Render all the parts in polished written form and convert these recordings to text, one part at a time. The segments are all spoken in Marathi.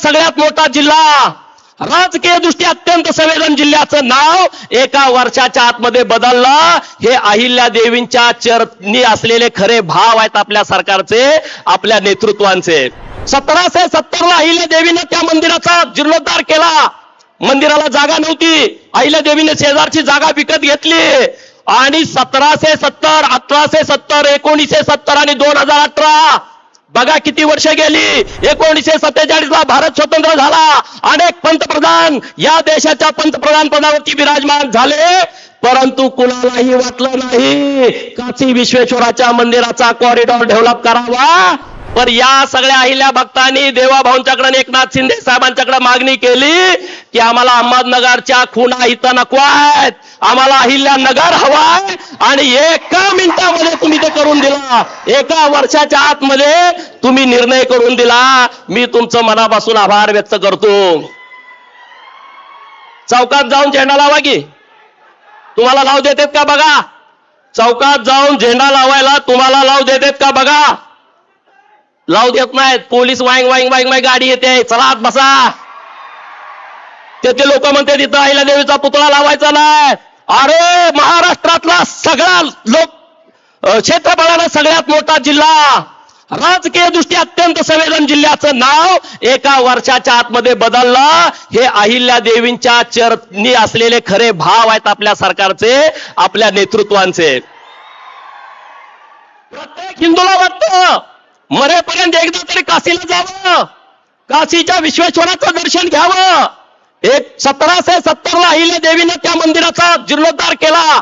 सगळ्यात मोठा जिल्हा, राजकीय दृष्ट्या अत्यंत संवेदन जिल्ह्याचं नाव एका वर्षाच्या आतमध्ये बदललं. हे अहिल्या देवींच्या चरणी असलेले खरे भाव आहेत आपल्या सरकारचे, आपल्या नेतृत्वांचे. 1770 ला अहिल्या देवीने त्या मंदिराचा जीर्णोद्धार केला. मंदिराला जागा नव्हती, अहिल्या देवीने शेजारची जागा विकत घेतली आणि 1770, 1870, 1970 आणि 2018 बघा किती वर्ष गेली. 1947 ला भारत स्वतंत्र झाला. अनेक पंतप्रधान या देशाच्या पंतप्रधान पदावरती विराजमान झाले, परंतु कुणालाही वाटलं नाही काशी विश्वेश्वराच्या मंदिराचा कॉरिडॉर डेव्हलप करावा. पण या सगळ्या अहिल्या भक्तांनी देवाभाऊंच्याकडे, एकनाथ शिंदे साहेबांच्याकडे मागणी केली की आम्हाला अहमदनगरच्या खुणा इथं नको आहेत, आम्हाला अहिल्यानगर हवाय. आणि एका मिनिटामध्ये तुम्ही ते करून दिला, एका वर्षाच्या आतमध्ये तुम्ही निर्णय करून दिला. मी तुमचं मनापासून आभार व्यक्त करतो. चौकात जाऊन झेंडा लावा की, तुम्हाला लाव देतात का बघा. चौकात जाऊन झेंडा लावायला तुम्हाला लाव देतात का बघा. लावू देत नाहीत. पोलीस वाईंग वाईंग वाईंग वाईंग गाडी येते, चला आत बसा. ते लोक म्हणते तिथं अहिल्या देवीचा पुतळा लावायचा नाही. अरे महाराष्ट्रातला सगळा क्षेत्रफळाला सगळ्यात मोठा जिल्हा, राजकीय दृष्ट्या अत्यंत संवेदन जिल्ह्याचं नाव एका वर्षाच्या आतमध्ये बदललं. हे अहिल्या देवींच्या चरणी असलेले खरे भाव आहेत आपल्या सरकारचे, आपल्या नेतृत्वांचे. प्रत्येक हिंदूला वाटतं मरेपर्यंत एकदा तरी काशीला जावं, काशीच्या विश्वेश्वराचं दर्शन घ्यावं. 1770 ला अहिल्या देवीने त्या मंदिराचा जीर्णोद्धार केला.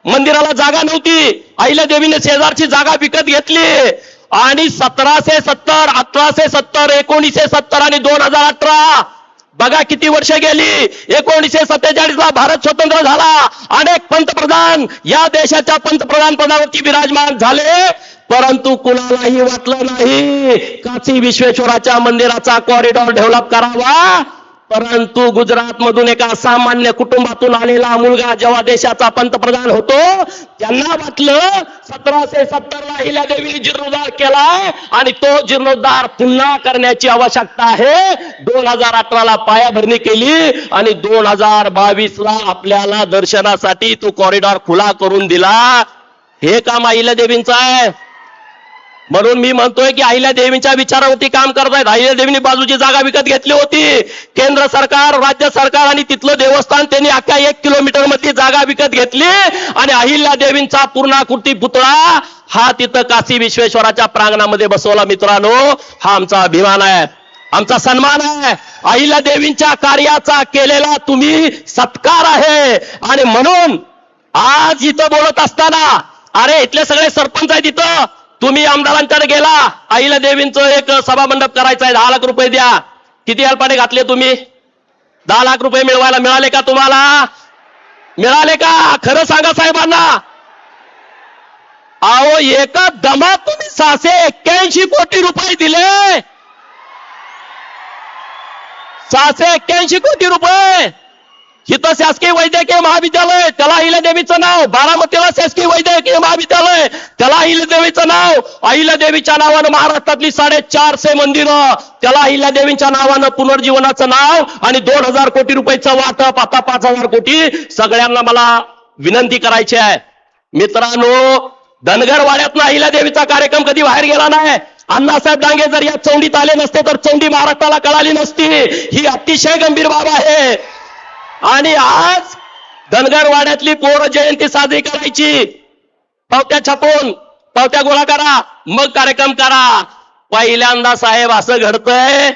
मंदिराला जागा नव्हती, अहिल्या देवीने शेजारची जागा विकत घेतली आणि 1770, 1870, 1970 आणि 2018 बघा किती वर्ष गेली. 1947 ला भारत स्वतंत्र झाला. अनेक पंतप्रधान या देशाच्या पंतप्रधान पदावरती विराजमान झाले, परंतु कुणालाही वाटलं नाही काशी विश्वेश्वराच्या मंदिराचा कॉरिडॉर डेव्हलप करावा. परंतु गुजरात मधून एका सामान्य कुटुंबातून आलेला मुलगा जेव्हा देशाचा पंतप्रधान होतो, त्यांना वाटलं 1770 ला अहिल्या देवीने जीर्णोद्धार केलाय आणि तो जीर्णोद्धार पुन्हा करण्याची आवश्यकता आहे. 2018 ला पायाभरणी केली आणि 2022 ला आपल्याला दर्शनासाठी तो कॉरिडॉर खुला करून दिला. हे काम अहिल्या देवींचं आहे. म्हणून मी म्हणतोय की अहिल्या देवींच्या विचारावरती काम करतायत. अहिल्या देवींनी बाजूची जागा विकत घेतली होती. केंद्र सरकार, राज्य सरकार आणि तिथलं देवस्थान त्यांनी अख्ख्या 1 किलोमीटर मध्ये जागा विकत घेतली आणि अहिल्या देवींचा पूर्णाकृती पुतळा हा तिथं काशी विश्वेश्वराच्या प्रांगणामध्ये बसवला. मित्रांनो, हा आमचा अभिमान आहे, आमचा सन्मान आहे. अहिल्या देवींच्या कार्याचा केलेला तुम्ही सत्कार आहे. आणि म्हणून आज इथं बोलत असताना, अरे इथले सगळे सरपंच आहेत इथं, तुम्ही आमदारांकडे गेला, अहिल्या देवींचं एक सभा मंडप करायचा आहे, 10 लाख रुपये द्या. किती अल्पाने घातले तुम्ही? 10 लाख रुपये मिळवायला मिळाले का तुम्हाला? मिळाले का? खरं सांगा साहेबांना. अहो एका दमात तुम्ही 681 कोटी रुपये दिले. 681 कोटी रुपये. इथं शासकीय वैद्यकीय महाविद्यालय, त्याला अहिल्या देवीचं नाव. बारामतीला शासकीय वैद्यकीय महाविद्यालय, त्याला अहिल्या देवीचं नाव. अहिल्या देवीच्या नावानं महाराष्ट्रातली 450 मंदिरं, त्याला अहिल्या देवीच्या नावानं पुनर्जीवनाचं नाव. आणि 2000 कोटी रुपयाचं वाटप, आता 5000 कोटी. सगळ्यांना मला विनंती करायची आहे मित्रांनो, धनगरवाड्यातनं अहिल्या देवीचा कार्यक्रम कधी बाहेर गेला नाही. अण्णासाहेब डांगे जर या चौंडीत आले नसते तर चौंडी महाराष्ट्राला कळाली नसती. ही अतिशय गंभीर बाब आहे. आणि आज धनगरवाड्यातली पोर जयंती साजरी करायची, पावत्या छापून पावत्या गोळा करा, मग कार्यक्रम करा. पहिल्यांदा साहेब असं घडतंय,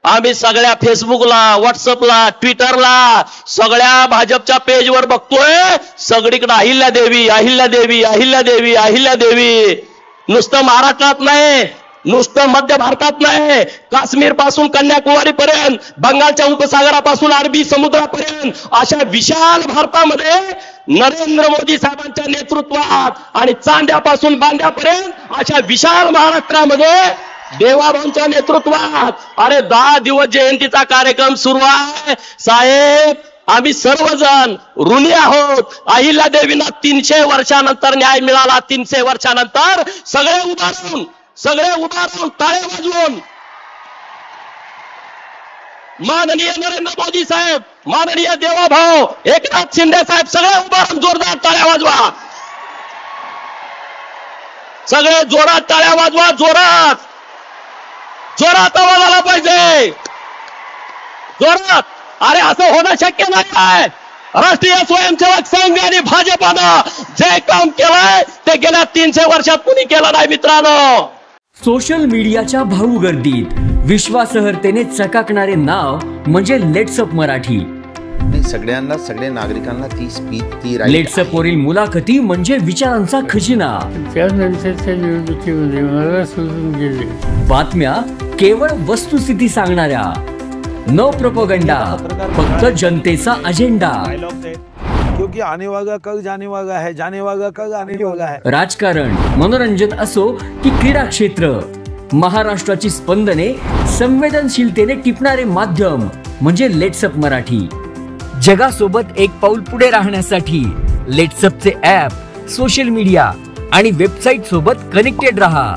आम्ही सगळ्या फेसबुकला, व्हॉट्सअपला, ट्विटरला, सगळ्या भाजपच्या पेजवर बघतोय, सगळीकडे अहिल्या देवी, अहिल्या देवी, अहिल्या देवी, अहिल्या देवी. नुसतं महाराष्ट्रात नाही, नुसतं मध्य भारतात नाही, काश्मीर पासून कन्याकुमारी पर्यंत, बंगालच्या उपसागरापासून अरबी समुद्रापर्यंत, अशा विशाल भारतामध्ये नरेंद्र मोदी साहेबांच्या नेतृत्वात आणि चांद्यापासून बांद्यापर्यंत अशा विशाल महाराष्ट्रामध्ये देवाभाऊंच्या नेतृत्वात अरे 10 दिवस जयंतीचा कार्यक्रम सुरू आहे. साहेब, आम्ही सर्वजण ऋणी आहोत. अहिल्या देवींना 300 वर्षानंतर न्याय मिळाला. 300 वर्षानंतर सगळे उभारून टाळे वाजवून माननीय नरेंद्र मोदी साहेब, माननीय देवाभाऊ एकनाथ शिंदे साहेब, सगळे उभा राहून जोरदार टाळ्या वाजवा. सगळे जोरात टाळ्या वाजवा, जोरात जोरात आवाज आला पाहिजे, जोरात. अरे असं होणं शक्य नाही आहे. राष्ट्रीय स्वयंसेवक संघ आणि भाजपानं जे काम केलंय ते गेल्या 300 वर्षात कुणी केलं नाही मित्रांनो. सोशल मीडियाच्या भाऊ गर्दीत विश्वासार्हतेने चकाकणारे नाव म्हणजे लेट्सअप मराठी. सगळ्यांना, सगळ्या नागरिकांना ती स्पीच, ती लेट्सअप वरील मुलाखती म्हणजे विचारांचा खजिना. त्यानंतरच्या निवडणुकीमध्ये मला सोडून गेले. बातम्या केवळ वस्तुस्थिती सांगणाऱ्या, न प्रोपगंडा, फक्त जनतेचा अजेंडा. क्योंकि आने वाला कल जाने वाला है, जाने वाला कल आने वाला है. राजकारण, मनोरंजन असो की क्रीडा क्षेत्र, महाराष्ट्राची स्पंदने संवेदनशीलतेने टिपणारे माध्यम म्हणजे लेट्सअप मराठी. जगासोबत एक पाऊल पुढे राहण्यासाठी लेट्सअपचे ॲप, सोशल मीडिया आणि वेबसाईट सोबत कनेक्टेड रहा.